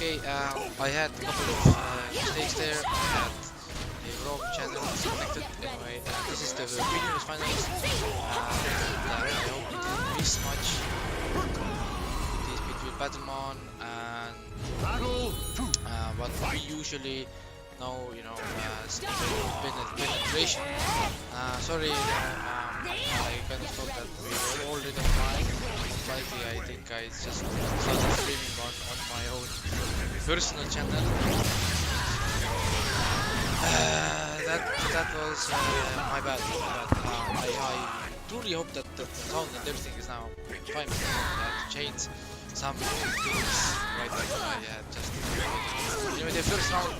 okay, I had a couple of mistakes there. I had a wrong channel connected. Anyway, this is the videos finals. I hope you didn't miss much. It is between Battlemon and what we usually know, you know, Peentration. Sorry, I kind of thought that we were already online. Slightly, I think I just started streaming on my own personal channel. That was my bad. I truly hope that the sound and everything is now fine. I had to change some things right now. Just anyway, the first round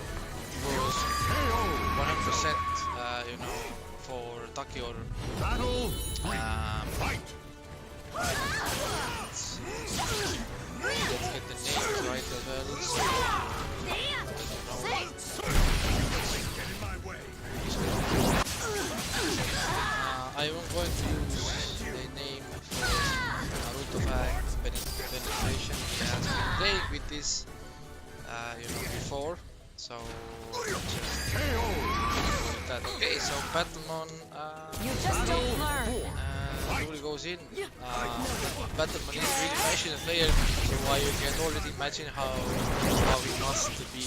was 100%, you know, for Taki or let's get the names right as well. I am going to use the name for Naruto Fact Peentration. He has been playing with this, you know, before. So that. Okay, so Battlemon really goes in. Battlemon is really passionate player, so I can already imagine how he must be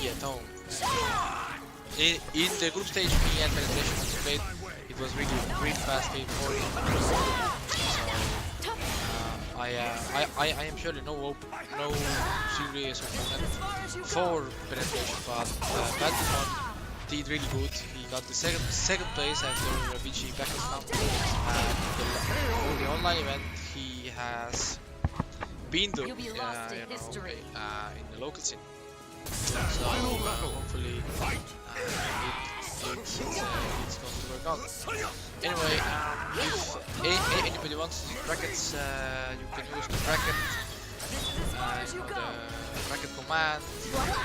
at home. In the group stage, me and Peentration played. It was really fast game for him. So I am surely no serious opponent for Peentration, but Battlemon did really good. He got the second place after VG Battlemon, and for the online event he has been the, you know, in the local scene. So hopefully it's going to work out. Anyway, if anybody wants to use brackets, you can use the bracket, you know, the bracket command,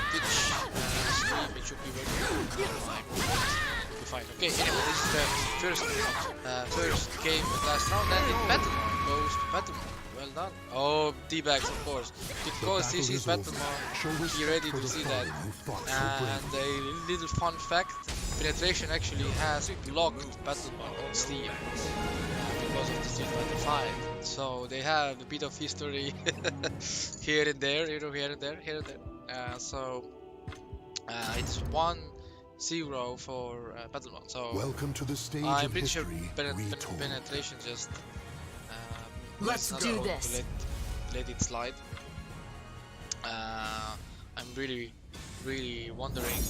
Twitch stream. It should be working. Be fine. Okay. Anyway, this is the first game of the last round, and the Battlemon goes to Battlemon. Well done. Oh, D-bags, of course. Because this is Battlemon, be ready to see that. And a little fun fact, Peentration actually has blocked Battlemon on Steam because of the Street Fighter 5. So they have a bit of history here and there, you know, here and there. So it's 1-0 for Battlemon. So welcome to the stage I'm of pretty sure history. Peentration just let's do this. Let it slide. I'm really wondering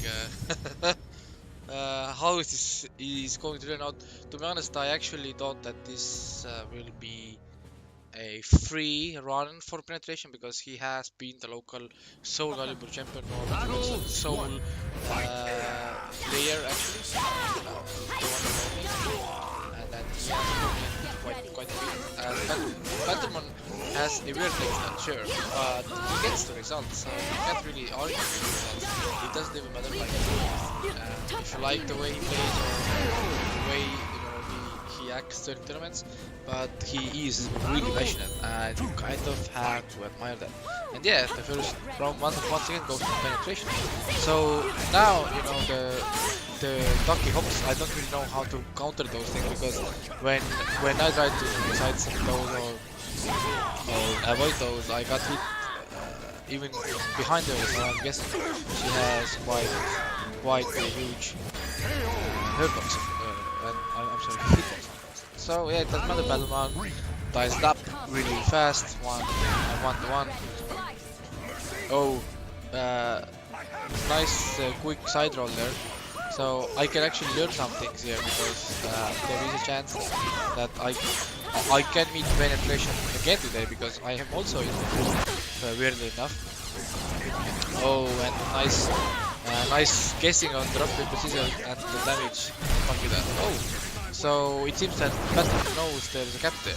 how this is going to turn out. To be honest, I actually thought that this will be a free run for Peentration because he has been the local Soulcalibur champion or Soul player actually. And then he has quite a bit. Battlemon has a weird thing, not sure, but he gets the results, so you can't really argue with the results. It doesn't even matter like if you like the way he plays or the way, you know, he acts during tournaments, but he is really passionate and you kind of have to admire that. And yeah, the first round once again goes to Peentration. So now, you know, the Taki hops, I don't really know how to counter those things, because when I tried to decide some those or avoid those, I got hit even behind her, so I'm guessing she has quite a huge hurtbox, and I'm sorry, hitbox. So yeah, it doesn't matter, Battlemon dies up really fast, 1-1. Oh, nice quick side roll there. So I can actually learn some things here, because there is a chance that I can meet Peentration again today, because I am also in the group, weirdly enough. Oh, and nice guessing on drop paper scissors and the damage with that. Oh, so it seems that Battlemon knows there is a cap there,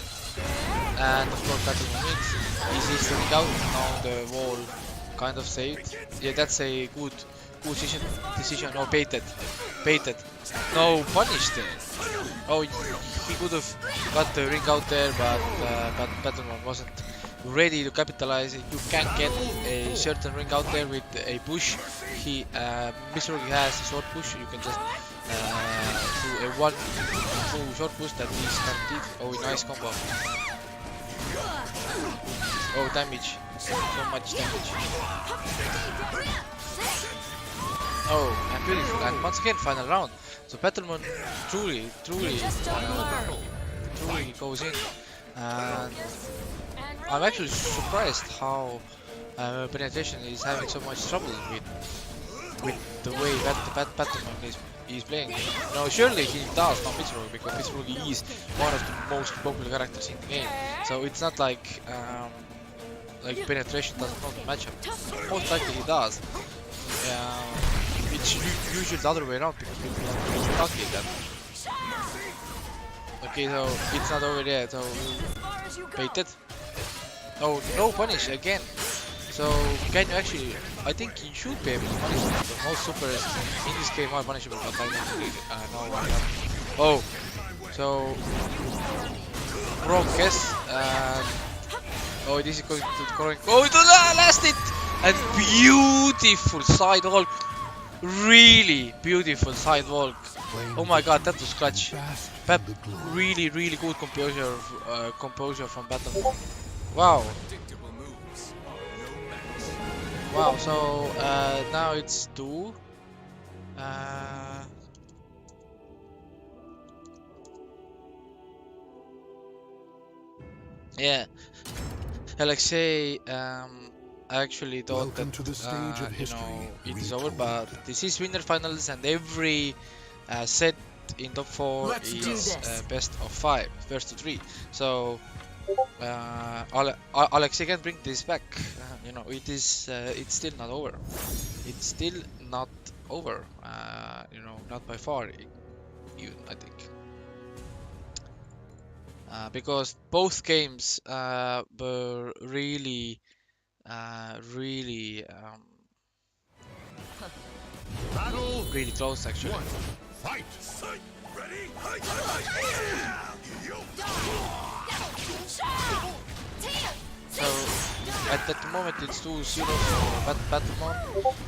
and of course Battlemon wins. He's sitting out on the wall, kind of saved. Yeah, that's a good decision. Oh, baited. No, punished there. Oh, he could have got the ring out there, but Battlemon wasn't ready to capitalize. You can get a certain ring out there with a push. Mitsurugi has a short push. You can just do a 1-2 short push that is guaranteed. Oh, nice combo. Oh, damage. So much damage. Oh, and beautiful. And once again, final round. So Battlemon truly goes in. And I'm actually surprised how Penetration is having so much trouble with the way that Battlemon is playing. No, surely he does not Mitsurugi, because Mitsurugi is one of the most popular characters in the game. So it's not like Penetration does not match up. Most likely he does. It's usually the other way around because people don't Taki that much. Okay, so it's not over yet, so baited. Oh, no punish again. So can you actually? I think you should be able to punish them. The most supers in this game are punishable, but I don't really know why not. Oh, so wrong guess. Oh, this is going to the correct. Oh, it last it and beautiful side walk. Really beautiful side walk. Oh my god, that was clutch. Really good composure from Battlemon. Wow. Wow, so now it's 2. Yeah. Alexei, I actually thought that it is over, but this is winner finals, and every set in top 4 is best of 5, first to 3. So Alexei can bring this back. It's still not over. It's still not over. Not by far, even I think. Because both games were really close actually. Fight. Ready? So at that moment it's 2-0 for Battlemon.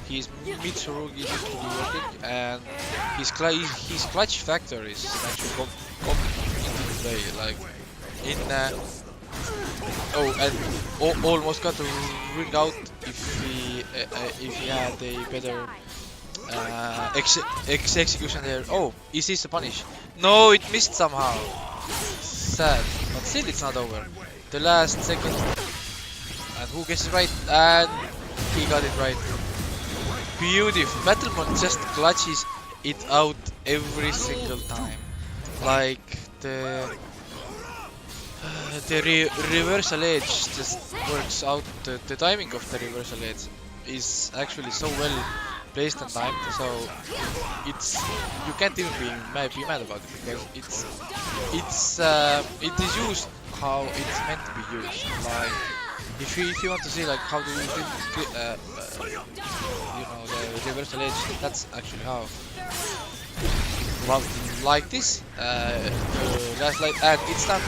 His Mitsurugi seems to be working, and his clutch factor is actually coming into play. Like in almost got a ring out if he had a better execution there. Oh, is this a punish? No, it missed somehow. Sad, but still it's not over. The last second, and who gets it right? And he got it right. Beautiful. Battlemon just clutches it out every single time. Like the reversal edge just works out. The timing of the reversal edge is actually so well placed and timed, so you can't even be mad about it, because it is used how it's meant to be used. Like if you want to see like how do you do the reversal edge, that's actually how. Well, like this, last light, and it's done.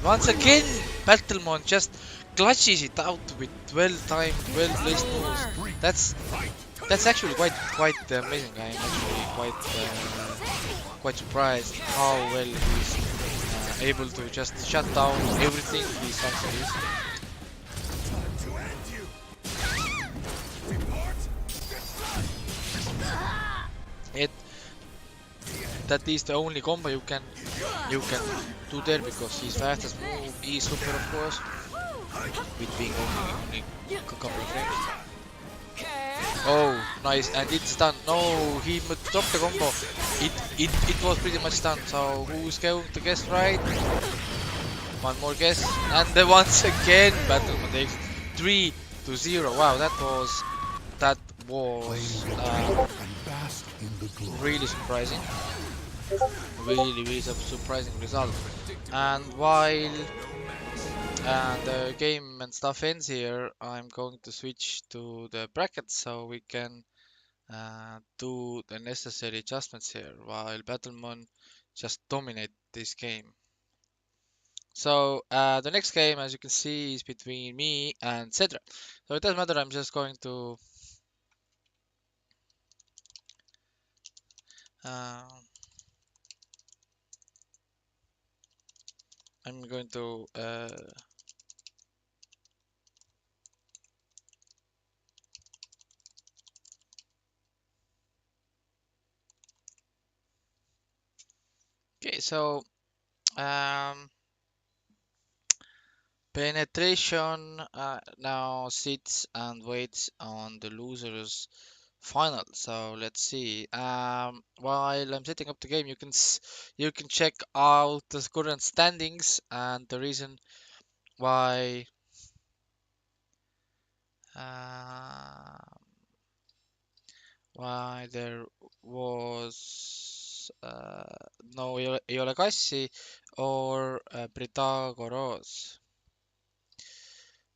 Once again, Battlemon just clutches it out with well-timed, well-placed moves. That's actually quite amazing. I'm actually quite surprised how well he's able to just shut down everything he's trying to use. That is the only combo you can do there, because his fastest move is super, of course, with being only a couple of frames. Oh, nice, and it's done. No, he dropped the combo. It was pretty much done. So who's going to guess right? One more guess, and then once again Battlemon takes 3-0. Wow, that was really surprising. Really surprising result. And while the game and stuff ends here, I'm going to switch to the brackets so we can do the necessary adjustments here while Battlemon just dominate this game. So the next game, as you can see, is between me and Zetre. So it doesn't matter. I'm just going to uh, I'm going to okay. So um, Penetration now sits and waits on the losers final. So let's see. While I'm setting up the game, you can check out the current standings and the reason why uh, why there was no ei ole kassi or Pythagoras.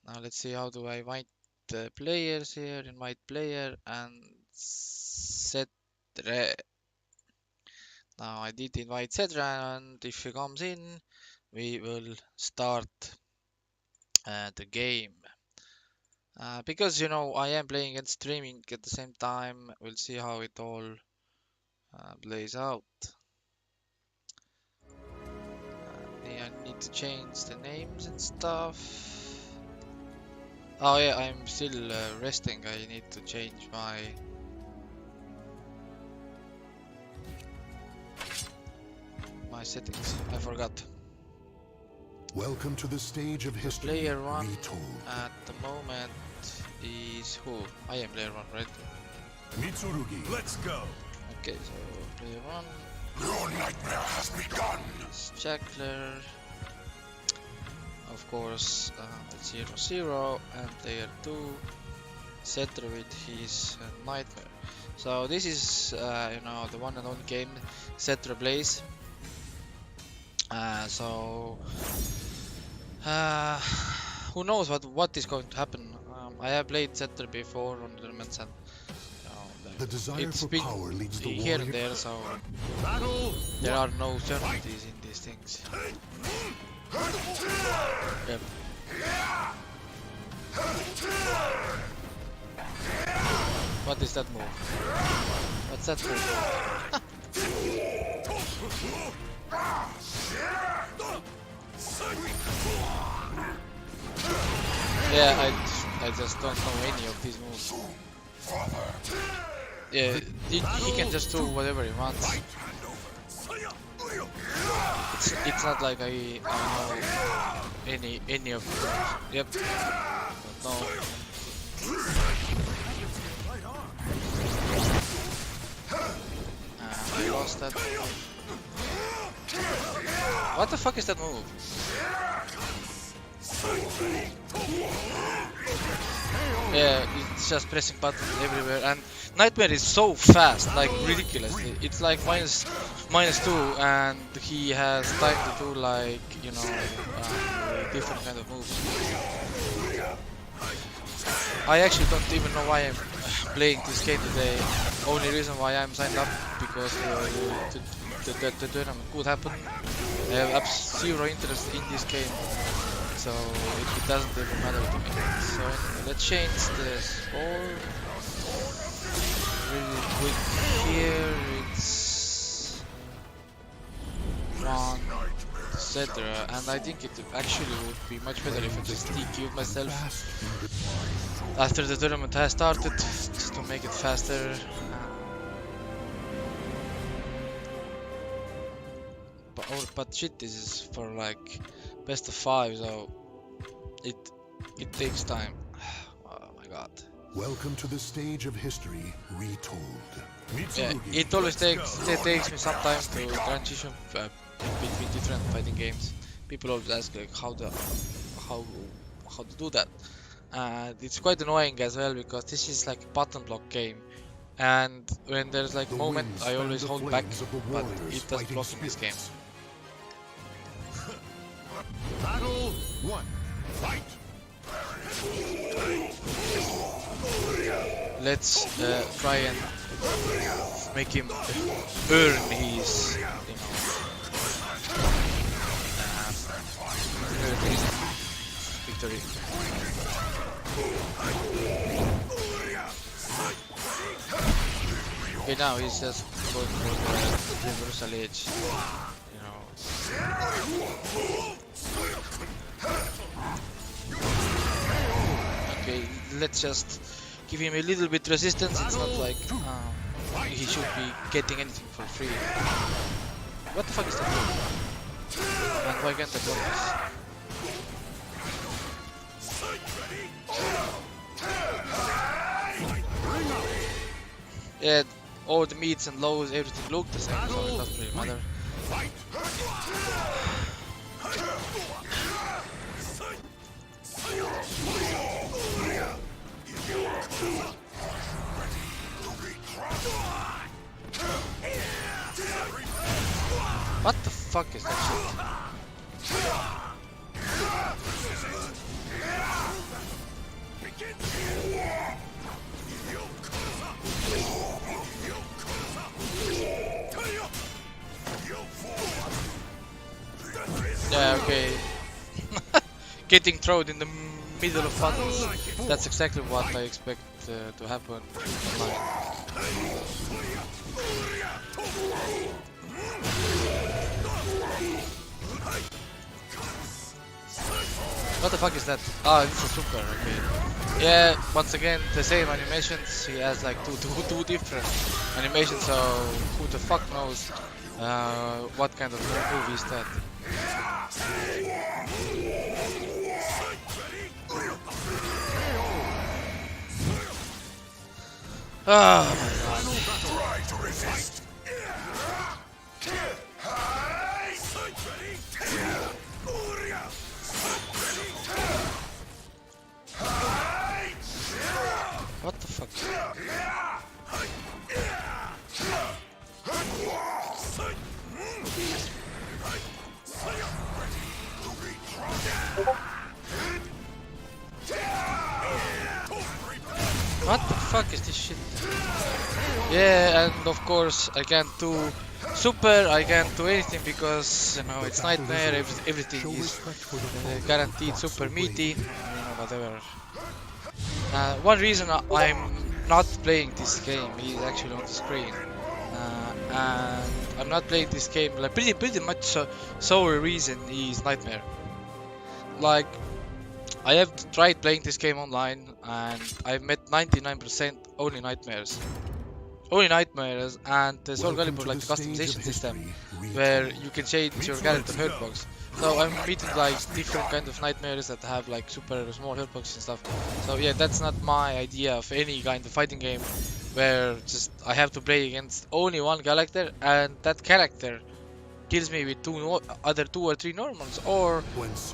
Now let's see, how do I invite the players here? Invite player and Zetre. Now I did invite Zetre, and if he comes in, we will start the game. Because you know I am playing and streaming at the same time, we'll see how it all plays out. I need to change the names and stuff. Oh yeah, I'm still resting. I need to change my settings. I forgot. Welcome to the stage of history. Player 1 retold. at the moment is who? I am player 1, right? Mitsurugi. Let's go. Okay, so player 1 Your nightmare has begun. is Jackler. Of course, it's 0-0, and player 2 Zetre with his nightmare. So this is you know, the one and only game Zetre plays. Who knows what is going to happen? I have played Zetre before on tournaments, and you know, The desire it's for been power leads the here and warrior. there, so Battle. there are no certainties in these things. Yep. What is that move? What's that move? Yeah, I just don't know any of these moves. Yeah, he can just do whatever he wants. It's not like I know any of the moves. Yep. No. I lost that move. What the fuck is that move? Yeah, it's just pressing buttons everywhere, and Nightmare is so fast, like ridiculously. It's like -2, and he has time to do, like, you know, different kind of moves. I actually don't even know why I'm playing this game today. Only reason why I'm signed up, because the tournament could happen. I have zero interest in this game, so it doesn't even matter to me. So let's change the score really quick here. It's 1, etc. And I think it actually would be much better if I just DQ'd myself after the tournament has started, just to make it faster. But shit, this is for like best of 5, so it takes time. Oh my god. Welcome to the stage of history retold. Yeah, it always takes me some time to transition between different fighting games. People always ask like how to do that. It's quite annoying as well, because this is like a button block game, and when there's like a moment I always hold back, but it doesn't block in this game. Battle 1. Fight. Let's try and make him earn his, you know, victory. Okay, now he's just going for the reversal edge, you know. Okay, let's just give him a little bit resistance. It's not like he should be getting anything for free. What the fuck is that? And why can't I block this? Yeah, all the meets and lows, everything looked the same, so it doesn't really matter. What the fuck is that shit? Yeah, okay. Getting thrown in the middle of buttons. That's exactly what I expect to happen online. What the fuck is that? Ah, this is super, okay. Yeah, once again, the same animations. He has like two different animations, so who the fuck knows what kind of movie is that? Oh my god. What the fuck? What the fuck is this shit? Yeah, and of course I can't do super, I can't do anything because, you know, it's Nightmare, everything is guaranteed super meaty, you know, whatever. One reason I'm not playing this game is actually on the screen, and I'm not playing this game like pretty much sole reason is Nightmare. Like, I have tried playing this game online and I've met 99% only nightmares. Only nightmares, and the Soulcalibur like the customization system where you can change your character hurt box. So I'm meeting like different kind of nightmares that have like super small hurt boxes and stuff. So yeah, that's not my idea of any kind of fighting game where just I have to play against only one character and that character kills me with other two or three normals, or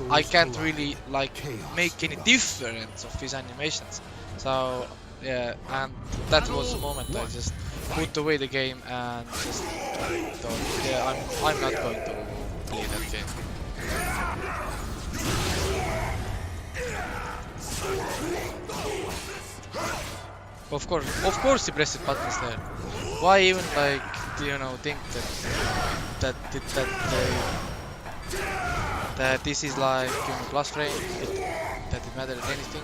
I can't really like make any difference of his animations. So yeah, and that was the moment I just put away the game and just thought, yeah, I'm not going to play that game. Of course he pressed buttons there. Why even like, you know, think that this is like, you know, plus frame, that it matters anything.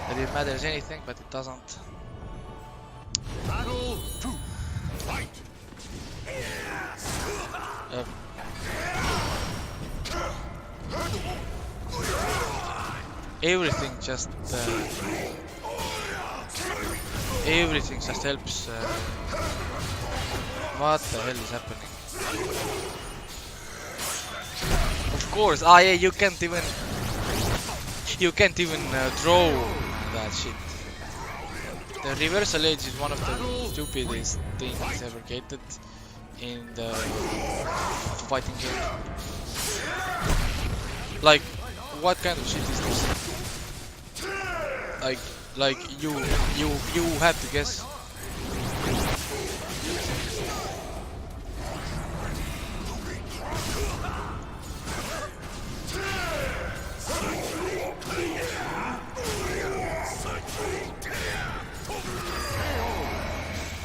That it matters anything, but it doesn't. Battle to fight. Everything just helps. What the hell is happening? Of course, yeah, you can't even draw that shit. The reversal edge is one of the stupidest things ever created in the fighting game. Like, what kind of shit is this? Like you have to guess.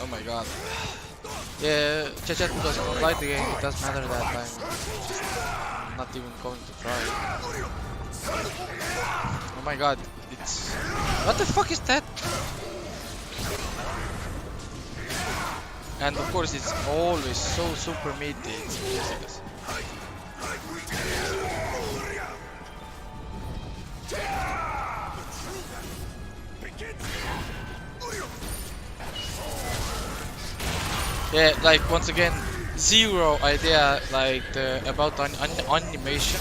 Oh my god. Yeah, Just because I don't like the game, it doesn't matter that I'm not even going to try. Oh my god, it's... What the fuck is that? And of course it's always so super meaty, it's ridiculous. Yeah, like once again, zero idea like about animation.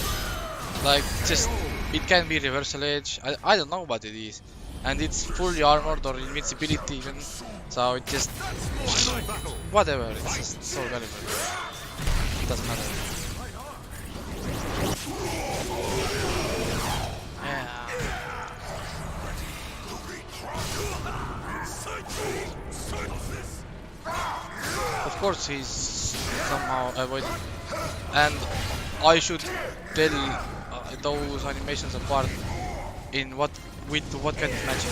Like just it can be reversal edge. I don't know what it is, and it's fully armored or invincibility even. So it just whatever. It's just Soulcalibur. It doesn't matter. Yeah. Of course he's somehow avoiding, and I should tell those animations apart in what kind of magic.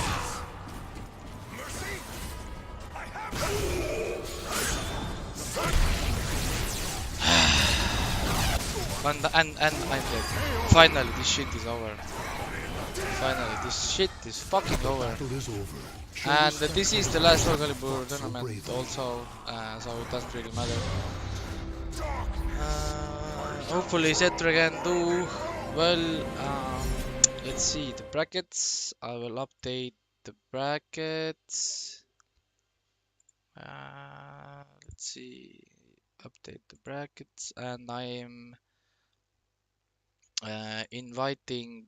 and I'm dead. Finally, this shit is over. Finally, this shit is fucking over. And this is the last Soulcalibur tournament also, so it doesn't really matter. Hopefully Zetre can do well. Let's see the brackets. I will update the brackets. Let's see, update the brackets, and I am inviting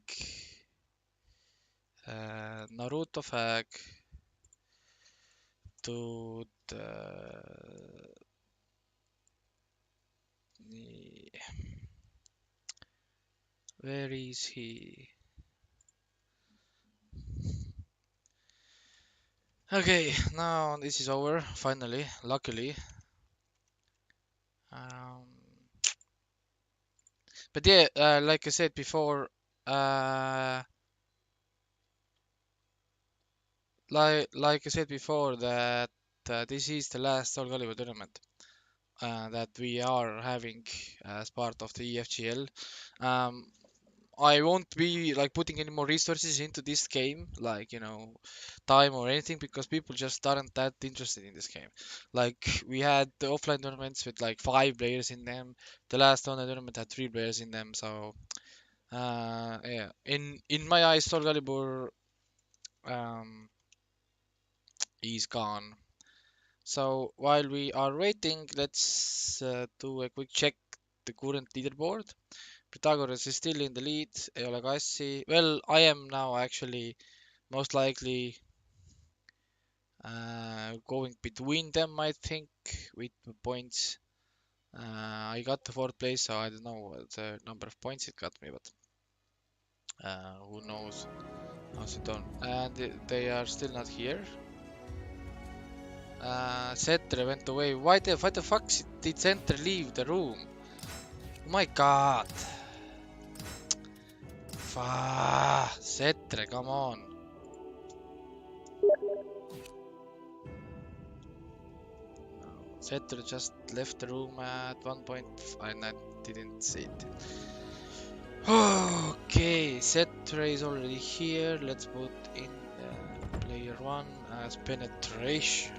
Naruto Fag to where is he? Okay, now this is over finally, luckily. But yeah, like I said before, like I said before, that this is the last Soulcalibur tournament that we are having as part of the EFGL. I won't be like putting any more resources into this game, like time or anything, because people just aren't that interested in this game. Like we had the offline tournaments with like 5 players in them. The last online tournament had 3 players in them. So yeah, in my eyes, Soulcalibur is gone. So while we are waiting, let's do a quick check the current leaderboard. Pythagoras is still in the lead. Eolagassi. Well, I am now actually most likely going between them, I think, with the points. I got the 4th place, so I don't know what the number of points it got me, but who knows how's it done. And they are still not here. Zetre went away. Why the fuck did Zetre leave the room? Oh my god. Zetre, come on. Zetre just left the room at one point and I didn't see it. Okay, Zetre is already here. Let's put in player 1 as Penetration.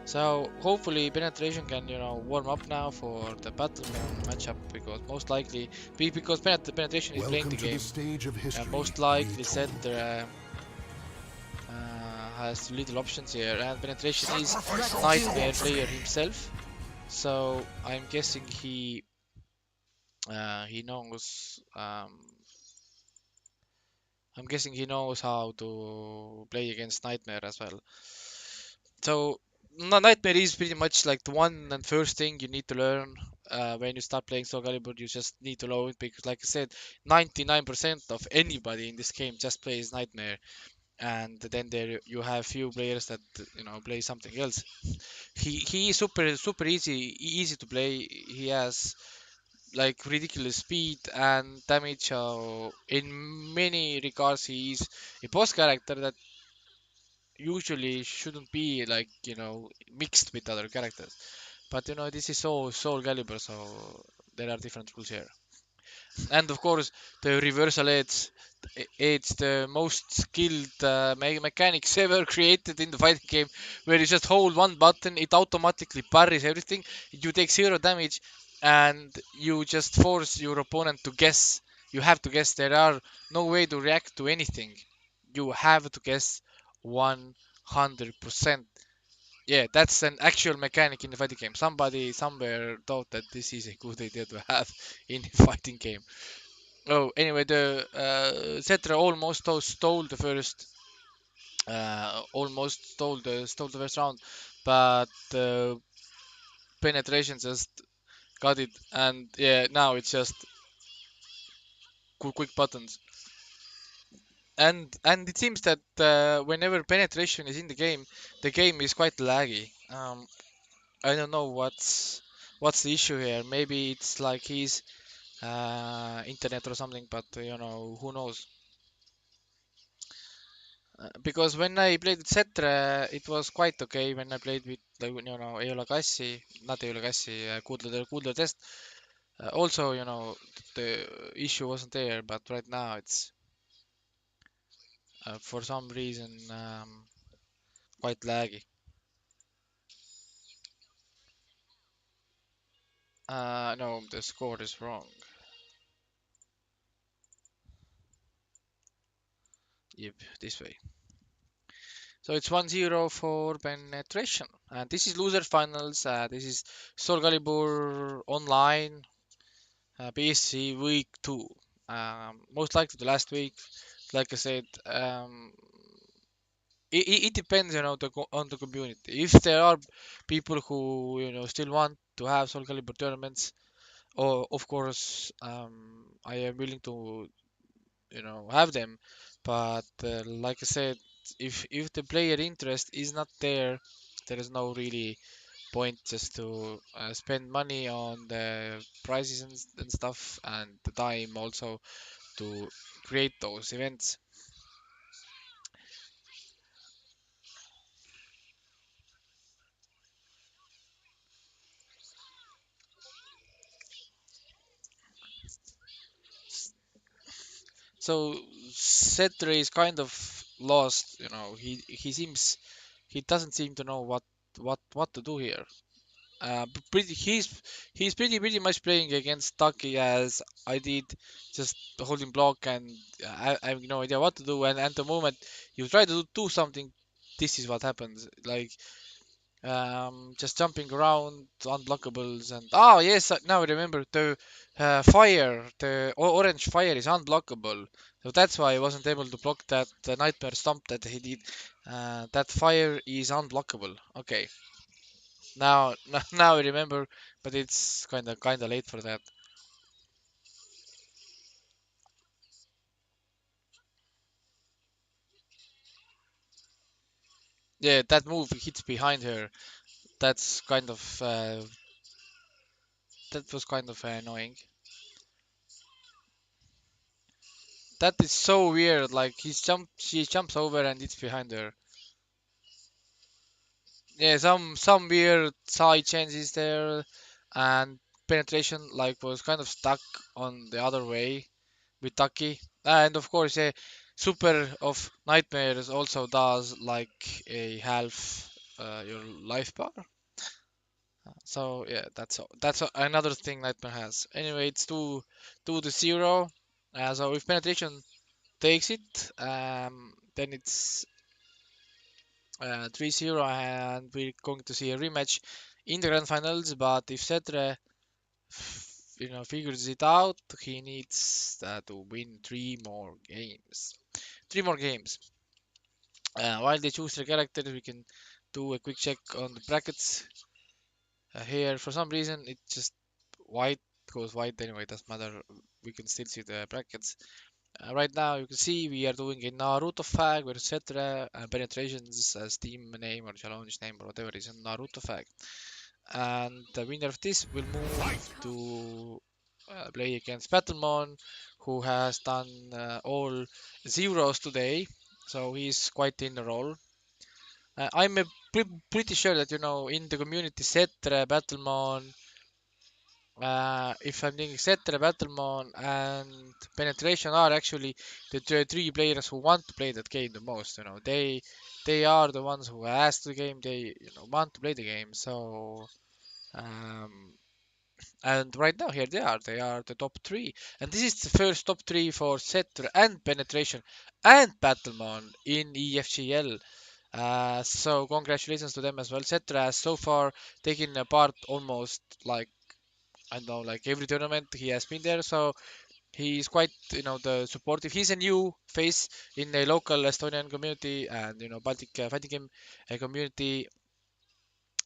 So hopefully Penetration can, warm up now for the Battlemon matchup, because most likely, because Penetration is playing the game, most likely Zetre has little options here, and Penetration is Nightmare player himself, so I'm guessing he knows. I'm guessing he knows how to play against Nightmare as well. So Nightmare is pretty much like the one and first thing you need to learn when you start playing Soulcalibur. You just need to know it, because, like I said, 99% of anybody in this game just plays Nightmare, and then there you have few players that play something else. He is super easy to play. He has like ridiculous speed and damage. In many regards, he is a boss character that usually shouldn't be like, you know, mixed with other characters. But you know, this is Soulcalibur, so there are different rules here. And of course, the reversal edge, it's the most skilled mechanics ever created in the fighting game, where you just hold one button, it automatically parries everything, you take 0 damage, and you just force your opponent to guess. You have to guess. There are no way to react to anything. You have to guess 100%. Yeah, that's an actual mechanic in the fighting game. Somebody somewhere thought that this is a good idea to have in a fighting game. Oh, anyway, the Zetre almost stole the first, stole the first round, but penetration just got it, and yeah, now it's just quick buttons. And it seems that whenever penetration is in the game is quite laggy. I don't know what's the issue here. Maybe it's like his internet or something, but you know, who knows? Because when I played with Zetre, it was quite okay. When I played with, like, you know, Eola Kassi, not Eola Kassi, Kuldla Test, also, you know, the issue wasn't there. But right now, it's for some reason quite laggy. No, the score is wrong. Yep, this way. So it's 1-0 for penetration. And this is loser finals. This is Soulcalibur online. BSC week 2. Most likely the last week. Like I said, it depends, you know, on the community. If there are people who, you know, still want to have Soulcalibur tournaments, or of course, I am willing to, you know, have them. But like I said, if the player interest is not there, there is no really point just to spend money on the prizes and stuff, and the time also to create those events. So Zetre is kind of lost, you know. He doesn't seem to know what to do here. Pretty he's pretty much playing against Taki as I did, just holding block, and I have no idea what to do. And at the moment you try to do something, this is what happens. Like, just jumping around, unblockables, and oh yes, now I remember the fire, the orange fire is unblockable, so that's why I wasn't able to block that nightmare stomp that he did. That fire is unblockable. Okay, now now I remember, but it's kind of late for that. Yeah, that move hits behind her. That's that was kind of annoying. That is so weird. Like she jumps over and it's behind her. Yeah, some weird side changes there, and penetration like was kind of stuck on the other way with Taki. And of course, a super of nightmares also does like a half your life bar. So yeah, another thing nightmare has. Anyway, it's 2-0. So if penetration takes it, then it's 3-0, and we're going to see a rematch in the grand finals. But if Zetre, you know, figures it out, he needs to win 3 more games. 3 more games. While they choose their characters, we can do a quick check on the brackets. Here, for some reason, it just white goes white anyway. Doesn't matter. We can still see the brackets. Right now, you can see we are doing a Naruto fag, where Zetre and Penetration's Steam name or challenge name or whatever is a Naruto fag. And the winner of this will move to play against Battlemon, who has done all zeros today, so he's quite in the role. I'm pretty sure that, you know, in the community, Zetre, Battlemon, if I'm thinking Zetre, Battlemon, and Penetration are actually the three players who want to play that game the most. You know, they are the ones who ask the game. They, you know, want to play the game. So um, and right now here they are. They are the top three, and this is the first top three for Zetre and Penetration and Battlemon in EFGL. So congratulations to them as well. Zetre has so far taken a part almost like, I don't know, like every tournament he has been there. So he's quite, you know, the supportive. He's a new face in the local Estonian community and, you know, Baltic fighting game community.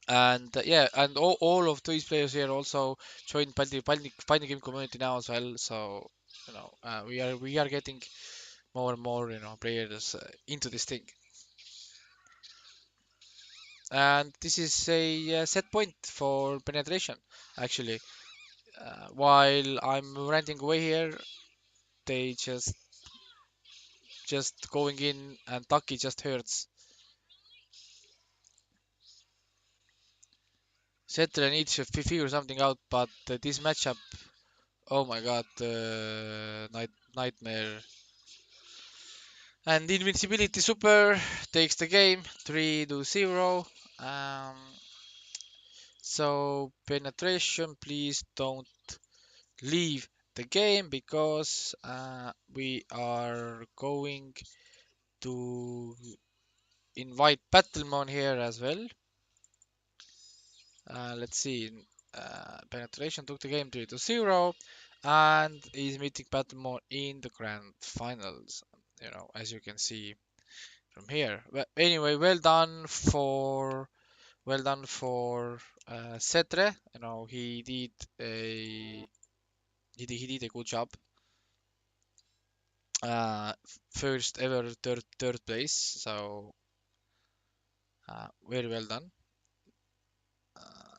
And yeah, and all of these players here also joined Baltic fighting game community now as well. So, you know, we are getting more and more, you know, players into this thing. And this is a set point for Penetration actually. While I'm ranting away here, they just going in, and Taki just hurts. Zetre needs to figure something out, but this matchup, oh my god, nightmare. And invincibility super takes the game 3-0. Um, so Penetration, please don't leave the game because we are going to invite Battlemon here as well. Let's see. Penetration took the game 3-0 and is meeting Battlemon in the grand finals. You know, as you can see from here. But anyway, well done for Zetre. You know, he did a good job. First ever third place. So very well done. Uh,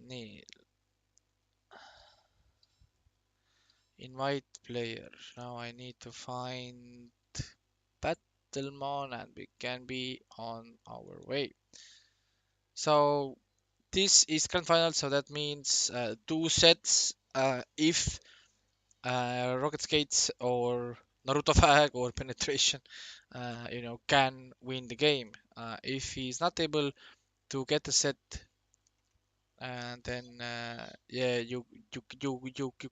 nii, invite player. Now I need to find Battlemon and we can be on our way. So this is grand final, so that means two sets. If Rocket Skates or Naruto Fag or Penetration, you know, can win the game. If he's not able to get the set, and then yeah, you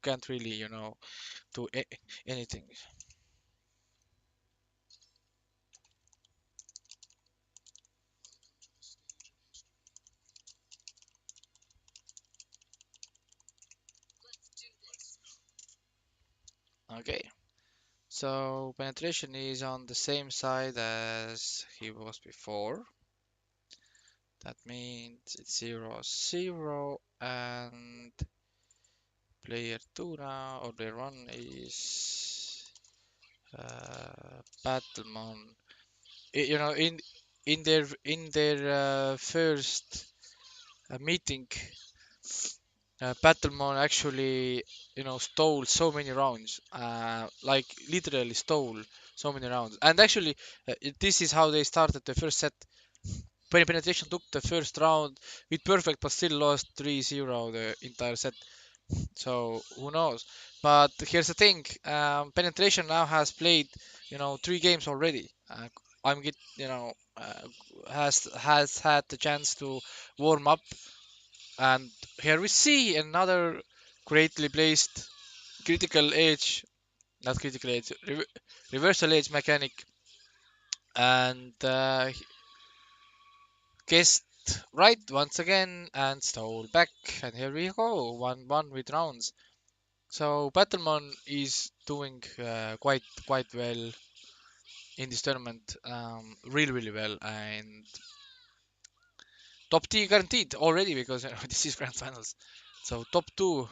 can't really, you know, do anything. Okay. So Penetration is on the same side as he was before. That means it's 0-0 and player 2 now, or player 1 is Battlemon. You know, in their first meeting, Battlemon actually, you know, stole so many rounds, like literally stole so many rounds. And actually, this is how they started the first set. Penetration took the first round with perfect, but still lost 3-0 the entire set. So who knows? But here's the thing: Penetration now has played, you know, 3 games already. You know, has had the chance to warm up, and here we see another greatly placed critical edge, not critical edge, reversal edge mechanic, and guessed right once again and stole back. And here we go, 1-1 with rounds. So Battlemon is doing quite well in this tournament, really well, and top T guaranteed already because, you know, this is grand finals. So top two.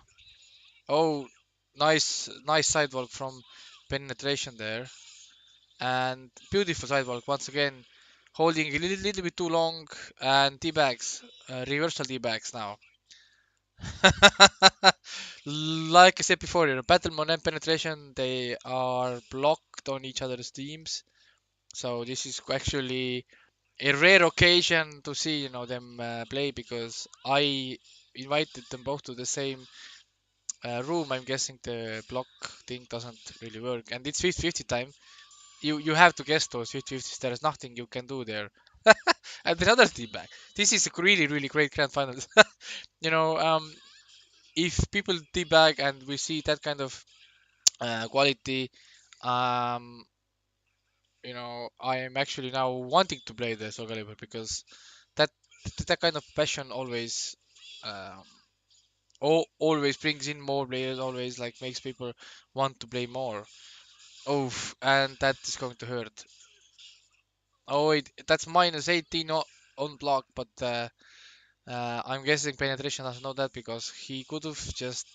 Oh, nice sidewalk from Penetration there, and beautiful sidewalk once again, holding a little bit too long, and T-bags, reversal T-bags now. Like I said before, you know, Battlemon and Penetration, they are blocked on each other's teams. So this is actually a rare occasion to see, you know, them play, because I invited them both to the same room. I'm guessing the block thing doesn't really work, and it's 50-50 time. You have to guess those 50-50s. There is nothing you can do there. And another teabag. This is a really great grand finals. You know, if people teabag and we see that kind of quality, um, you know, I am actually now wanting to play the Soulcalibur, because that that kind of passion always um, always brings in more players, always like makes people want to play more. Oh, and that is going to hurt. Oh wait, that's minus 18 on block, but I'm guessing Penetration doesn't know that, because he could have just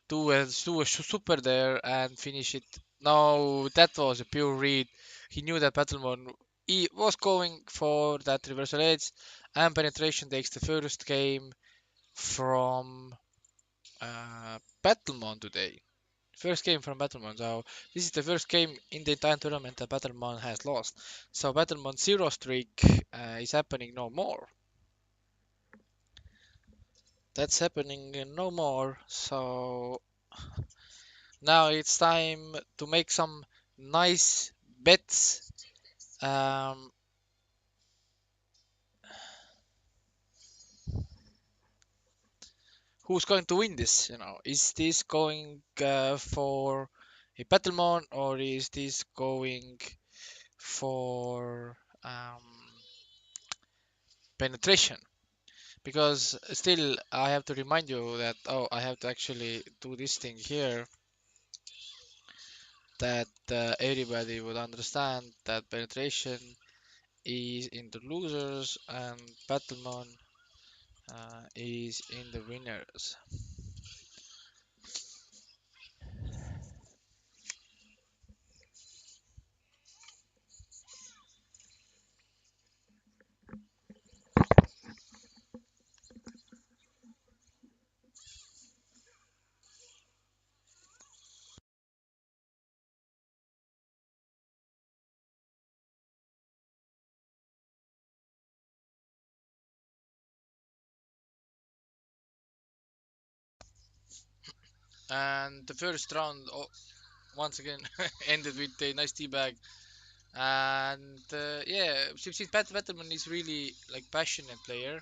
do a super there and finish it. No, that was a pure read. He knew that Battlemon he was going for that reversal edge, and Penetration takes the first game from Battlemon today. First game from Battlemon. So this is the first game in the entire tournament that Battlemon has lost. So Battlemon zero streak is happening no more. That's happening no more. So now it's time to make some nice bets. Um, who's going to win this? You know, is this going for a Battlemon, or is this going for Penetration? Because still, I have to remind you that, oh, I have to actually do this thing here, that everybody would understand that Penetration is in the losers and Battlemon is in the winners. And the first round, once again, ended with a nice teabag. And yeah, since Battleman is really like passionate player,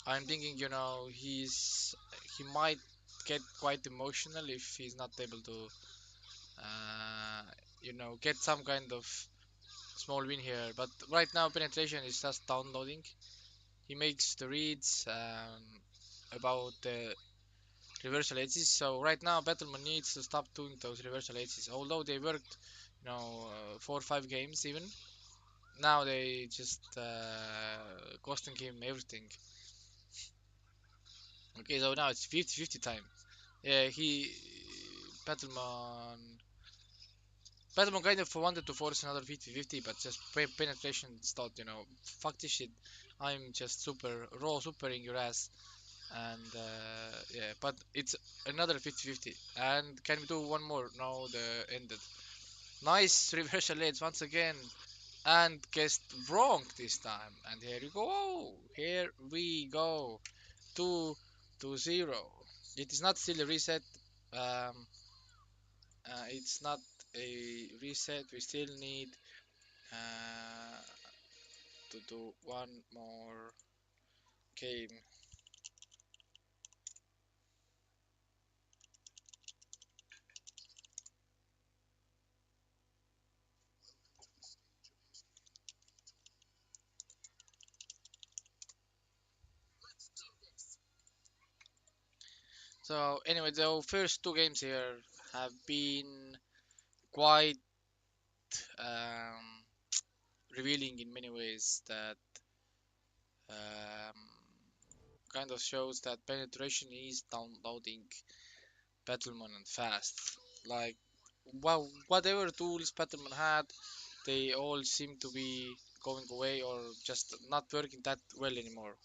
I'm thinking, you know, he might get quite emotional if he's not able to, uh, you know, get some kind of small win here. But right now, Penetration is just downloading. He makes the reads about the reversal edges. So right now, Battleman needs to stop doing those reversal edges. Although they worked, you know, 4 or 5 games even. Now they just costing him everything. Okay, so now it's 50-50 time. Yeah, Battleman Battleman kind of wanted to force another 50-50, but just penetration thought, you know, fuck this shit. I'm just supering your ass. And yeah, but it's another 50-50. And can we do one more? No, the ended. Nice reversal edge once again. And guessed wrong this time. And here you go. Here we go. 2-0. It is not still a reset. Um, it's not a reset. We still need uh, to do one more game. So anyway, the first 2 games here have been quite um, revealing in many ways. That um, kind of shows that Penetration is downloading Battlemon and fast. Like, wow, whatever tools Battlemon had, they all seem to be going away or just not working that well anymore.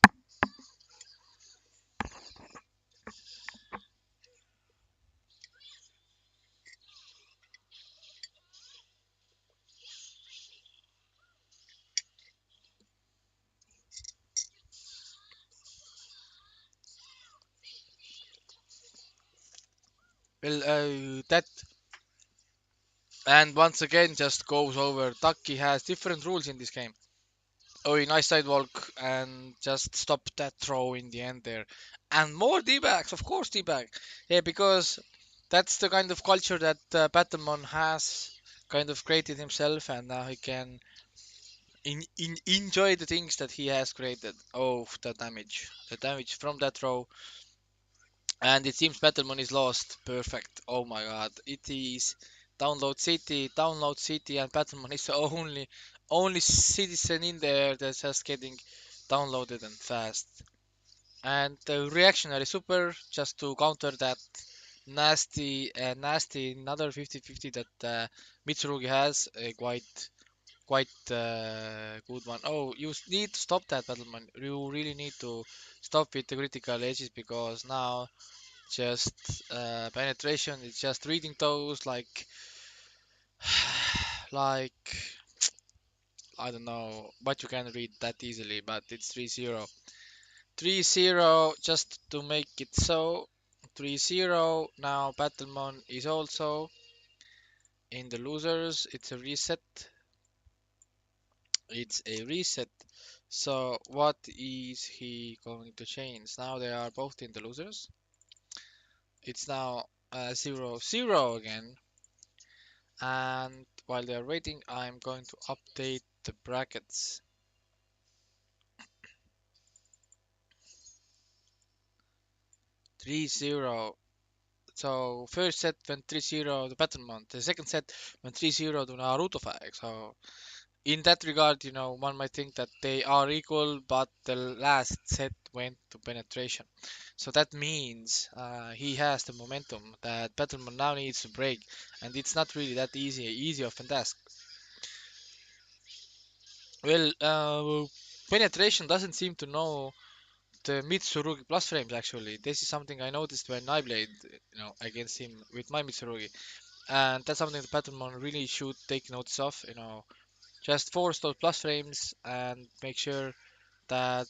Well, that and once again just goes over. Taki has different rules in this game. Oh, nice sidewalk and just stop that throw in the end there. And more D-backs, of course, D-back. Yeah, because that's the kind of culture that Battlemon has kind of created himself, and now he can enjoy the things that he has created. Oh, the damage from that throw. And it seems Battlemon is lost. Perfect. Oh my god. It is download city, and Battlemon is the only citizen in there that's just getting downloaded and fast. And the reactionary super just to counter that nasty another 50-50 that Mitsurugi has a quite good one. Oh, you need to stop that, Battleman. You really need to stop with the critical edges because now just penetration is just reading those like like I don't know what you can read that easily, but it's 3-0. 3-0 just to make it so. 3-0. Now Battlemon is also in the losers. It's a reset. It's a reset. So what is he going to change? Now they are both in the losers. It's now 0-0 again. And while they are waiting, I'm going to update the brackets. 3-0. So first set went 3-0 to Battlemon. The second set went 3-0 to Naruto Fag. So in that regard, one might think that they are equal, but the last set went to penetration. So that means he has the momentum that Battlemon now needs to break, and it's not really that easy of a task. Well, penetration doesn't seem to know the Mitsurugi plus frames actually. This is something I noticed when I played, against him with my Mitsurugi, and that's something that Battlemon really should take notice of. Just force those plus frames and make sure that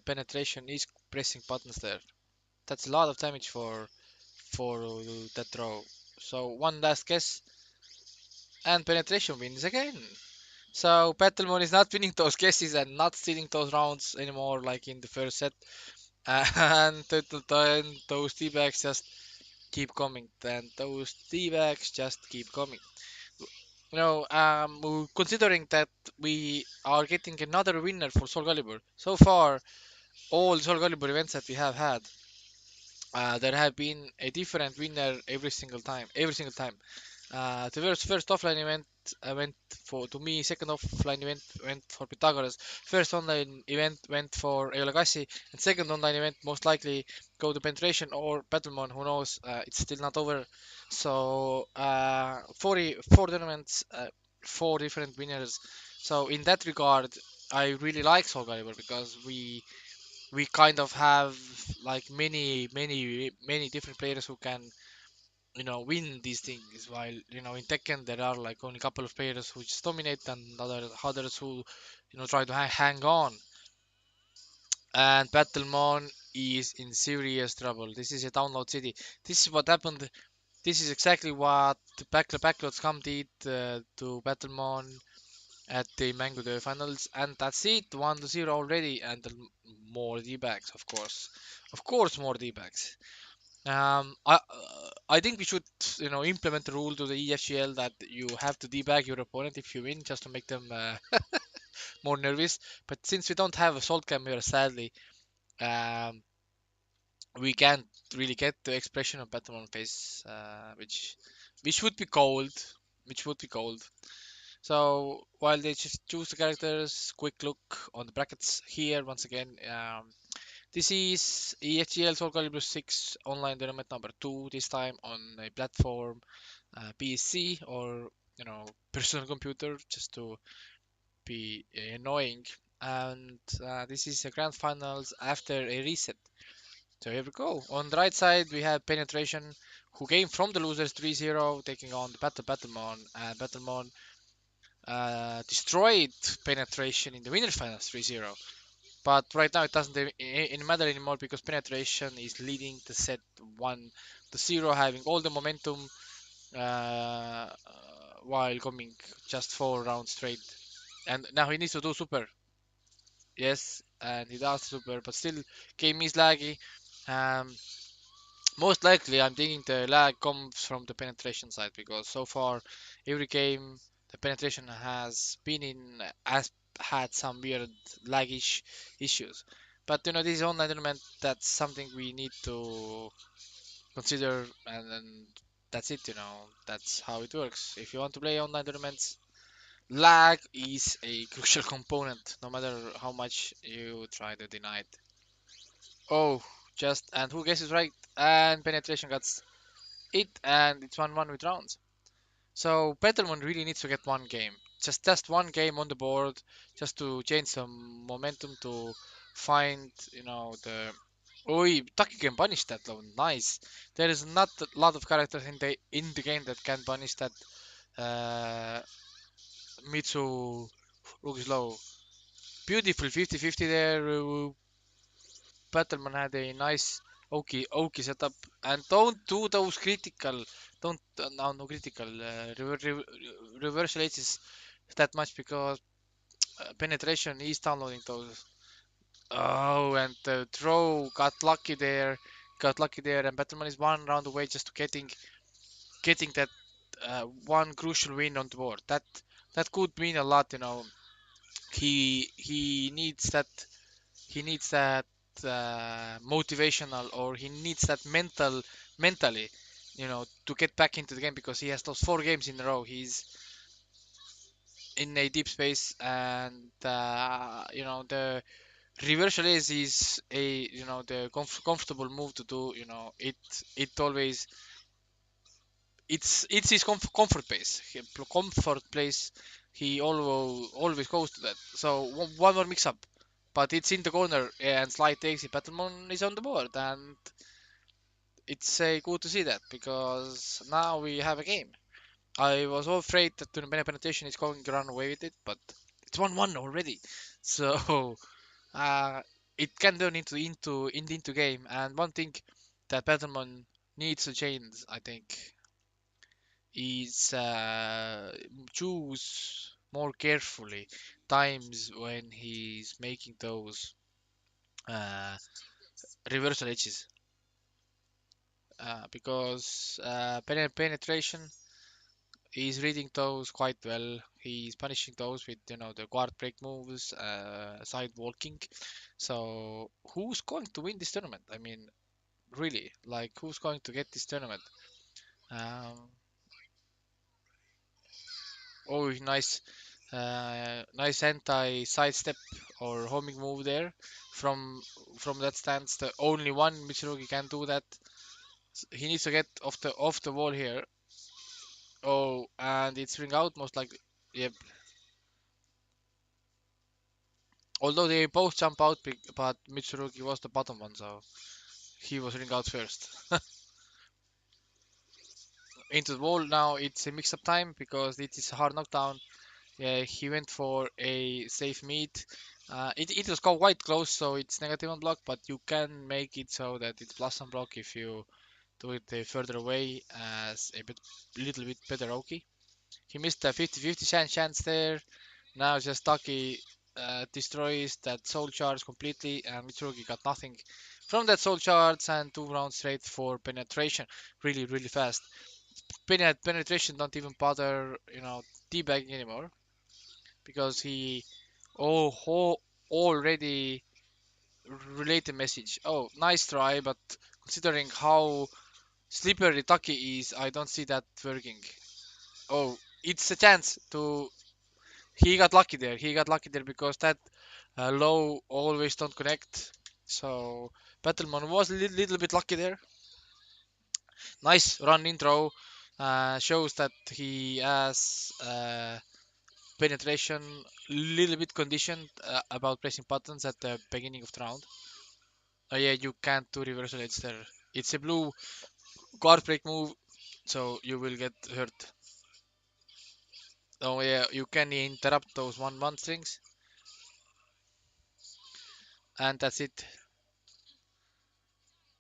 penetration is pressing buttons there. That's a lot of damage for that throw. So one last guess, and penetration wins again. So Battlemon is not winning those guesses and not stealing those rounds anymore like in the first set. And then those T-backs just keep coming. Then those T-backs just keep coming. Considering that we are getting another winner for Soulcalibur. So far, all Soulcalibur events that we have had, there have been a different winner every single time. Every single time. The first offline event went for to me. Second offline event went for Pythagoras. First online event went for Eolagasi, and second online event most likely go to Penetration or Battlemon. Who knows? It's still not over. So 4 tournaments, 4 different winners. So in that regard, I really like Soul Calibur because we kind of have like many different players who can win these things, while in Tekken there are like only a couple of players who just dominate and others who try to hang on. And Battlemon is in serious trouble. This is a download city. This is what happened. This is exactly what the backloads come did to Battlemon at the Mango Day finals, and that's it. 1-0 already, and more D-backs, of course, more D-backs. I think we should, implement the rule to the EFGL that you have to debag your opponent if you win, just to make them more nervous. But since we don't have a salt camera, sadly, um, we can't really get the expression of Battleman face, which would be cold, which would be cold. So while they just choose the characters, quick look on the brackets here once again. This is EFGL Soulcalibur 6 online tournament number 2, this time on a platform PC or personal computer, just to be annoying. And this is the grand finals after a reset. So here we go. On the right side we have Penetration, who came from the losers 3-0, taking on the Battlemon, and Battlemon destroyed Penetration in the winners finals 3-0. But right now it doesn't matter anymore because Penetration is leading the set 1-0, having all the momentum uh, while coming just 4 rounds straight. And now he needs to do super. Yes, and he does super, but still game is laggy. Um, Most likely, I'm thinking the lag comes from the penetration side because so far every game the penetration has been in has had some weird laggish issues. But this is online tournament. That's something we need to consider, and then that's it. That's how it works. If you want to play online tournaments, lag is a crucial component, no matter how much you try to deny it. Oh, just and who guesses right? And penetration got it, and it's 1-1 with rounds. So Battlemon really needs to get one game, just one game on the board, just to change some momentum to find, the. Oh, Taki can punish that though. Nice. There is not a lot of characters in the game that can punish that. Uh, Mitsurugi's low. Beautiful 50-50 there. Battleman had a nice Oki setup, and don't do those critical, don't no critical reversal ages that much because penetration is downloading those. Oh, and the throw got lucky there, and Battleman is 1 round away just to getting that one crucial win on the board. That could mean a lot. He needs that he needs that motivational, or he needs that mentally, to get back into the game because he has those 4 games in a row. He's in a deep space, and the reversal is a the comfortable move to do. It always it's his comfort place. Comfort place. He always goes to that. So one more mix up, but it's in the corner and slide takes it. Battlemon is on the board, and it's good to see that because now we have a game. I was all afraid that the penetration is going to run away with it, but it's 1-1 already. So uh, it can turn into game. And one thing that Battlemon needs to change, I think, is choose more carefully times when he's making those uh, reversal edges because penetration is reading those quite well. He's punishing those with the guard break moves, side walking. So who's going to win this tournament? I mean, really, like who's going to get this tournament? Um, Oh, nice anti sidestep or homing move there from from that stance. The only one Mitsurugi can do that. He needs to get off the wall here. Oh, and it's ring out most likely. Yep. Although they both jump out, but Mitsurugi was the bottom one, so he was ring out first. Into the wall now. It's a mix-up time because it is a hard knockdown. Yeah, he went for a safe meet. It was quite close, so it's negative on block, but you can make it so that it's plus on block if you do it further away as a little bit better Oki. He missed a 50-50 chance there. Now just Taki destroys that soul charge completely, and Mitsurugi got nothing from that soul charge, and 2 rounds straight for penetration. Really, really fast. Penetration don't even bother, debagging anymore because he already relayed the message. Oh, nice try, but considering how slippery Taki is, I don't see that working. Oh, it's a chance to. He got lucky there. He got lucky there because that low always don't connect. So Battlemon was a little bit lucky there. Nice run intro. Shows that he has penetration, little bit conditioned about pressing buttons at the beginning of the round. Oh yeah, you can't do reversal edge there. It's a blue guard break move, so you will get hurt. Oh yeah, you can interrupt those 1-1 strings. And that's it.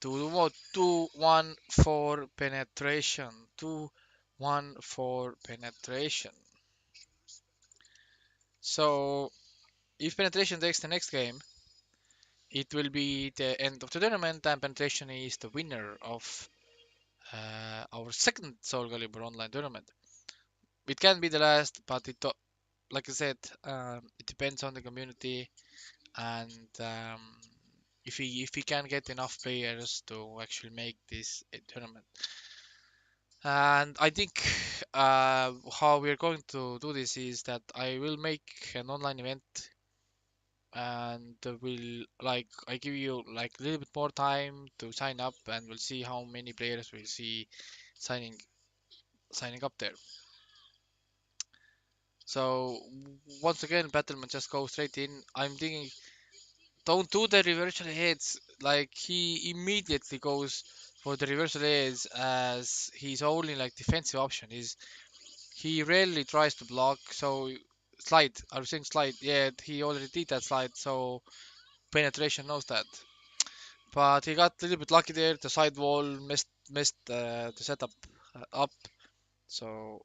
2-1 for penetration. 2-1 for penetration. So if penetration takes the next game, it will be the end of the tournament, and penetration is the winner of our second Soulcalibur online tournament. It can be the last, but like I said, it depends on the community and if we can get enough players to actually make this a tournament. And I think how we're going to do this is that I will make an online event and will like I give you like a little bit more time to sign up, and we'll see how many players we see signing signing up there. So once again, Battleman just go straight in. I'm thinking, don't do the reversal heads. Like he immediately goes for the reversal heads as he's only like defensive option. He rarely tries to block. So slide. I was saying slide. Yeah, he already did that slide. So penetration knows that. But he got a little bit lucky there. The side wall missed the setup up. So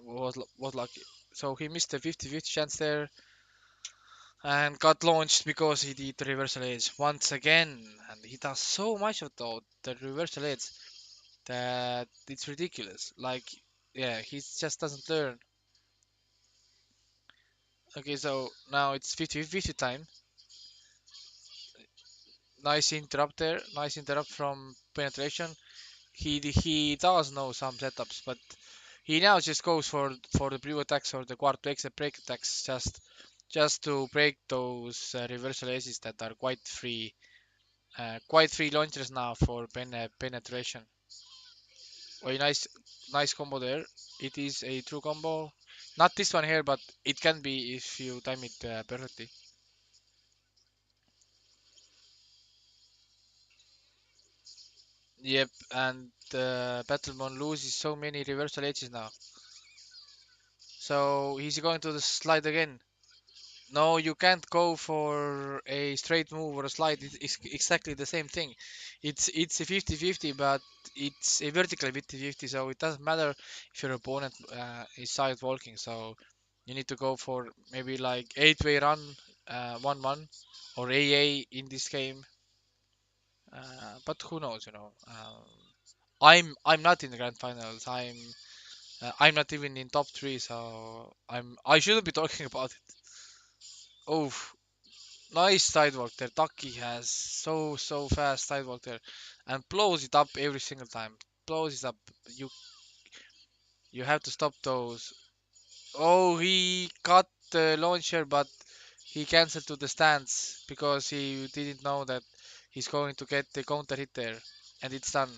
was lucky. So he missed a 50-50 chance there and got launched because he did the reversal edge once again. And he does so much of the reversal edge that it's ridiculous. Like, yeah, he just doesn't learn. Okay, so now it's 50-50 time. Nice interrupt there. Nice interrupt from penetration. He does know some setups, but he now just goes for the blue attacks or the quarto exit break attacks just to break those reversal aces that are quite free launchers now for penetration. Oh, nice combo there. It is a true combo. Not this one here, but it can be if you time it perfectly. Yep, and Battlemon loses so many reversal edges now. So he's going to the slide again. No, you can't go for a straight move or a slide. It's exactly the same thing. It's a 50-50, but it's a vertical 50-50, so it doesn't matter if your opponent is side walking. So you need to go for maybe like 8-way run, 1-1, or AA in this game. But who knows, you know. I'm not in the grand finals. I'm not even in top three, so I shouldn't be talking about it. Oh, nice sidewalk there. Taki has so fast sidewalk there, and blows it up every single time. Blows it up. You you have to stop those. Oh, he cut the launcher, but he cancelled to the stance because he didn't know that he's going to get the counter hit there, and it's done.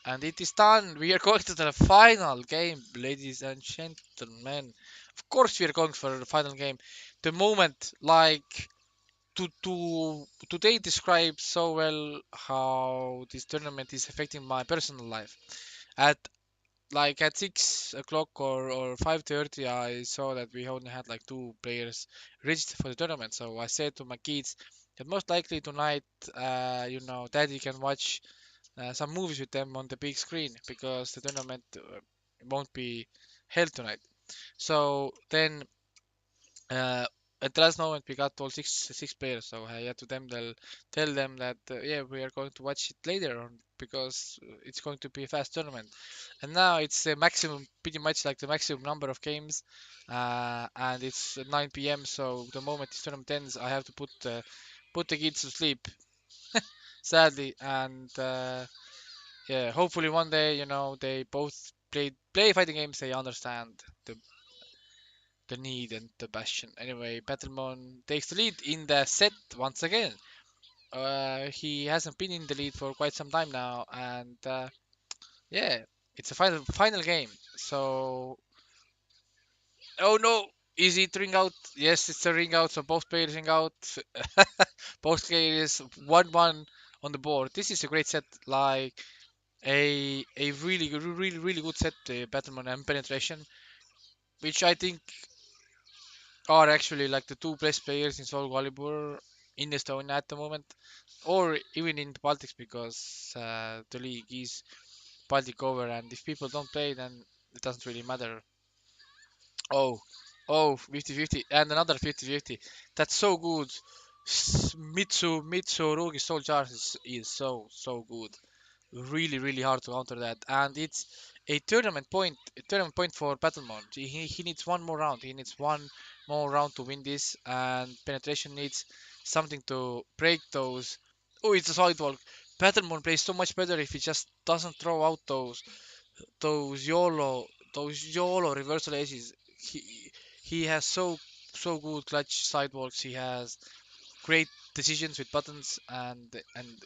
And it is done. We are going to the final game, ladies and gentlemen. Of course, we are going for the final game. The moment, like today describes so well how this tournament is affecting my personal life. At at 6 o'clock or 5:30, I saw that we only had like two players reached for the tournament. So I said to my kids that most likely tonight, Daddy can watch some movies with them on the big screen because the tournament won't be held tonight. So then uh, at the last moment, we got all six players, so I had to tell them that yeah, we are going to watch it later on because it's going to be a fast tournament. And now it's the maximum, pretty much like the maximum number of games, and it's 9 p.m. So the moment this tournament ends, I have to put the kids to sleep, sadly. And yeah, hopefully one day, they both play fighting games. They understand the need and the passion. Anyway, Battlemon takes the lead in the set once again. He hasn't been in the lead for quite some time now, and yeah, it's a final game. So, oh no, is it ring out? Yes, it's a ring out. So both players ring out. Both players 1-1 on the board. This is a great set, like a really good set, Battlemon and Penetration, which I think are actually like the two best players in Soulcalibur in Estonia at the moment, or even in the Baltics, because the league is Baltic over, and if people don't play, then it doesn't really matter. Oh, oh, 50-50, and another 50-50. That's so good. Mitsurugi Soul Charge is so good. Really hard to counter that, and it's a tournament point for Battlemon. He needs one more round. He needs one more round to win this, and Penetration needs something to break those. Oh, it's a sidewalk. Battlemon plays so much better if he just doesn't throw out those YOLO reversal aces. He has so good clutch sidewalks. He has great decisions with buttons, and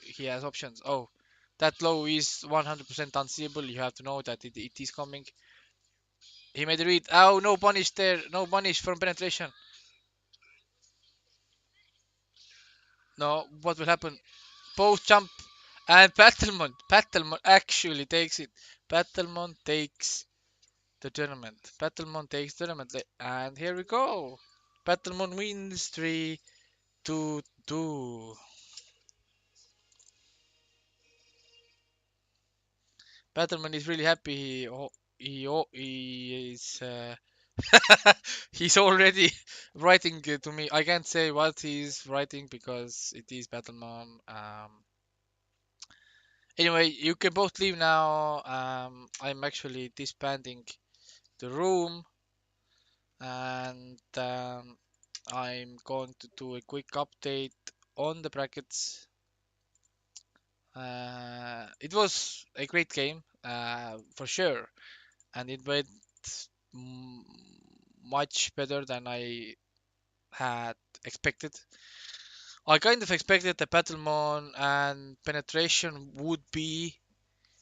he has options. Oh, that low is 100% unseeable. You have to know that it is coming. He made a read. Oh, no punish there. No punish from Penetration. No, what will happen? Post jump and Battlemon actually takes it. Battlemon takes the tournament. Battlemon takes tournament, and here we go. Battlemon wins 3-2. Battleman is really happy. He is he's already writing to me. I can't say what he's writing because it is Battleman. Anyway, you can both leave now. I'm actually disbanding the room, and I'm going to do a quick update on the brackets. It was a great game, for sure, and it went mm, much better than I had expected. I kind of expected the Battlemon and Penetration would be,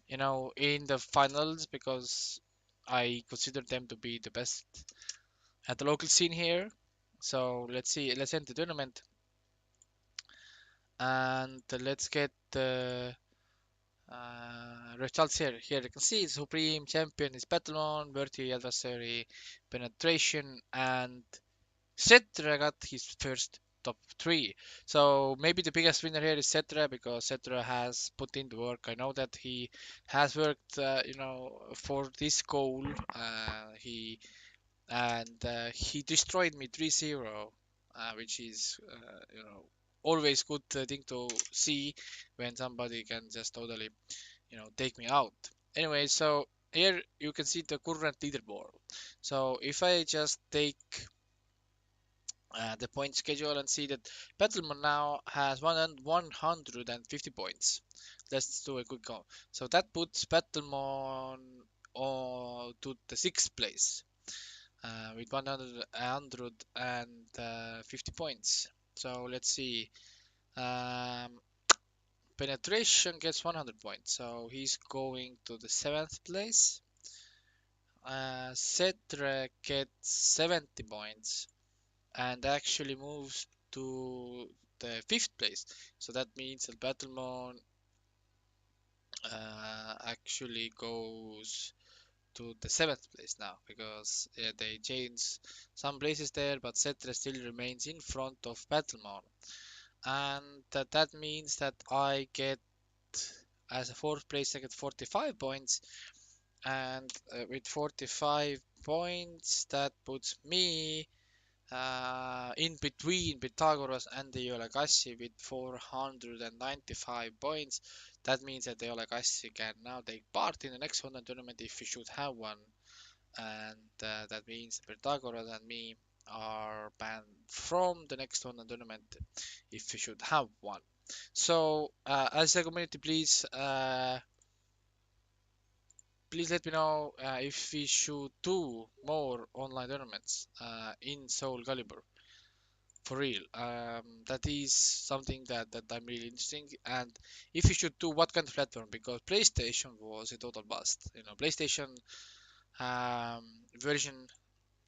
in the finals because I consider them to be the best at the local scene here. So let's see, let's end the tournament and let's get the results here. Here you can see Supreme Champion is Battlemon, worthy adversary Penetration, and Zetre got his first top 3. So maybe the biggest winner here is Zetre because Zetre has put in the work. I know that he has worked, for this goal. He destroyed me 3-0, which is, always good thing to see when somebody can just totally, take me out. Anyway, so here you can see the current leaderboard. So if I just take the point schedule and see that Battlemon now has 150 points. Let's do a quick count. So that puts Battlemon to the 6th place with 150 points. So let's see. Um, Penetration gets 100 points, so he's going to the 7th place. Cetre gets 70 points and actually moves to the 5th place. So that means that Battlemon actually goes to the 7th place now because they changed some places there, but Cetre still remains in front of Battlemon. And that means that I get, as a 4th place, I get 45 points. And with 45 points, that puts me in between Pythagoras and the Eolakassi with 495 points. That means that the Eolakassi can now take part in the next Honda tournament if we should have one. And that means Pythagoras and me are banned from the next Honda tournament if we should have one. So, as a community, please let me know if we should do more online tournaments in Soulcalibur. For real. That is something that I'm really interesting. And if you should do what kind of platform, because PlayStation was a total bust. PlayStation version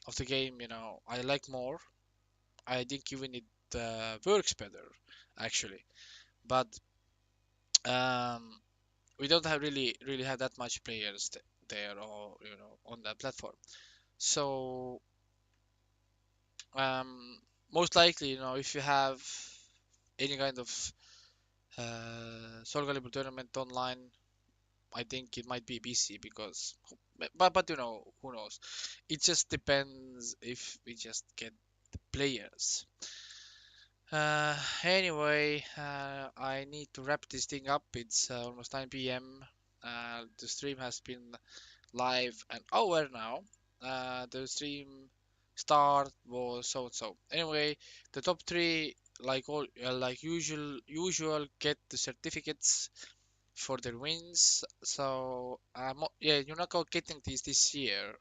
of the game, I like more. I think even it works better, actually. But um, we don't have really have that much players there or on that platform. So um, most likely, if you have any kind of Soulcalibur tournament online, I think it might be PC because, but you know, who knows? It just depends if we just get the players. Anyway, I need to wrap this thing up. It's almost 9 p.m. The stream has been live an hour now. The stream start was so and so. Anyway, the top three, like all, like usual, get the certificates for their wins. So yeah, you're not getting these this year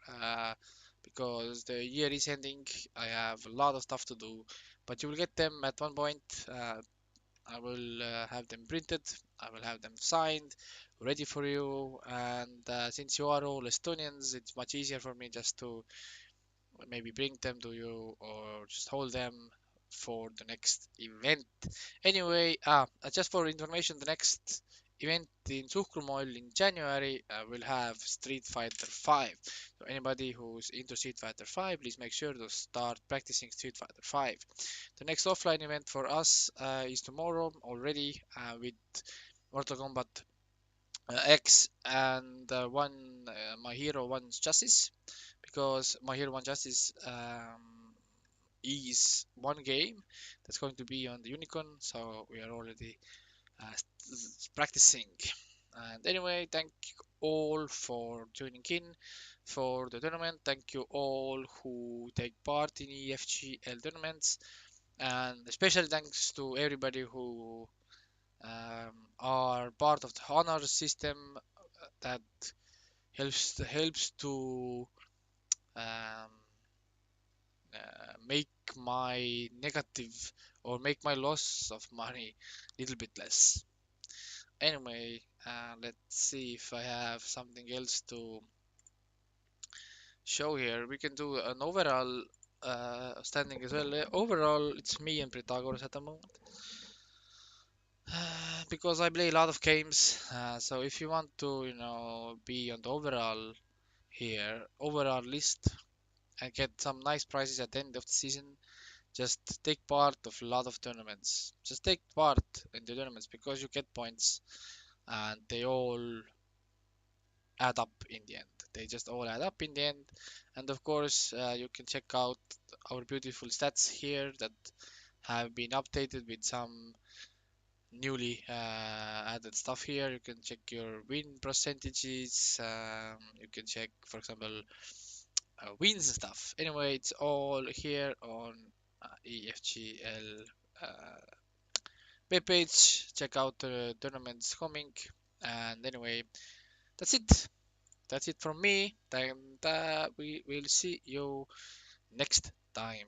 because the year is ending. I have a lot of stuff to do, but you will get them at one point. I will have them printed. I will have them signed, ready for you. And since you are all Estonians, it's much easier for me just to maybe bring them to you or just hold them for the next event. Anyway, just for information, the next event in Suhkrumoil in January will have Street Fighter 5. So anybody who's into Street Fighter 5, please make sure to start practicing Street Fighter 5. The next offline event for us is tomorrow already with Mortal Kombat X and one My Hero One's Justice, because My Hero One Justice is one game that's going to be on the Unicorn, so we are already practicing. And anyway, thank you all for tuning in for the tournament. Thank you all who take part in EFGL tournaments, and especially thanks to everybody who are part of the honor system that helps to um, make my negative or make my loss of money a little bit less. Anyway, let's see if I have something else to show here. We can do an overall standing as well. Overall, it's me and Pythagoras at the moment. Because I play a lot of games, so if you want to, you know, be on the overall here, overall list, and get some nice prizes at the end of the season, just take part of a lot of tournaments. Just take part in the tournaments because you get points and they all add up in the end. They just all add up in the end. And of course, you can check out our beautiful stats here that have been updated with some newly added stuff here. You can check your win percentages. You can check, for example, wins and stuff. Anyway, it's all here on EFGL web page. Check out the tournaments coming. And anyway, that's it. That's it from me. And we will see you next time.